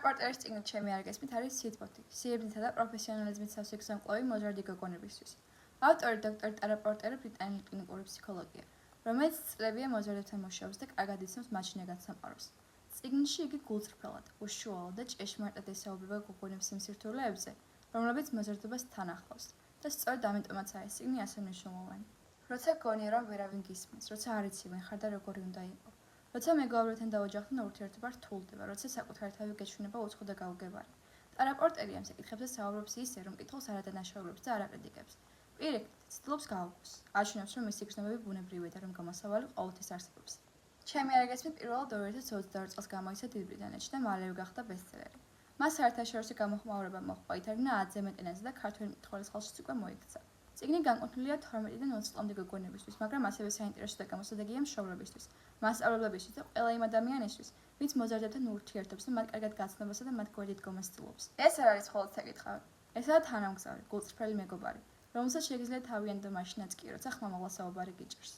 პორტერის წიგნით ჩემი არგესმით არის სიტბოთი, სიებდითა და პროფესიონალიზმით სასიკვდილო მოზარდი გოგონებისთვის. ავტორი დოქტორი ტარა პორტერი ბრიტანელი კლინიკური ფსიქოლოგია, რომელიც წლებია მოზარდებთან მუშაობს და კარგად იცნობს მათ შინაგან სამყაროს. წიგნში იგი გულწრფელად, უშუალოდ და ჭეშმარიტად ესაუბრება გოგონების იმ სირთულეებზე, რომლებიც მოზარდობას თან ახლავს და სწორედ ამიტომაც არის წიგნი ასე მნიშვნელოვანი. როცა გონია რომ ვერავინ გისმენს, როცა არ იცი ვინ ხარ და როგორი უნდა იყო. როცა მეგობრებთან და ოჯახთან ურთიერთობა რთულდება, როცა საკუთარი თავი გეჩვენება უცხო და გაუგებარი. ტარა პორტერი ამ საკითხებზე საუბრობს ისე, რომ მკითხველს არ ადანაშაულებს და არ აკრიტიკებს. პირიქით, ცდილობს გააუგოს. აჩვენებს, რომ მისი გრძნობები ბუნებრივია და რომ გამოსავალი ყოველთვის არსებობს. ჩემი არგესმით პირველად 2022 წელს გამოიცა დიდ ბრიტანეთში და მალევე გახდა ბესტსელერი. მას საერთაშორისო გამოხმაურება მოჰყვა, ითარგმნა 10-ზე მეტ ენაზე და ქართველ მკითხველის ხელშიც უკვე მოიქცა. წიგნი განკუთვნილია 12-დან 20 წლამდე გოგონებისთვის, მაგრამ ასევე საინტერესო და გამოსადეგია მშობლებისთვის, მასწავლებლებისთვის და ყველა იმ ადამიანისთვის, ვინც მოზარდებთან ურთიერთობს და მათ კარგად გაცნობასა და მათ გვერდით დგომას ცდილობს. ეს არ არის მხოლოდ საკითხავი. ესაა თანამგზავრი, გულწრფელი მეგობარი, რომელსაც შეგიძლიათ თავიანთი და მაშინაც კი, როცა ხმამაღლა საუბარი გიჭირს.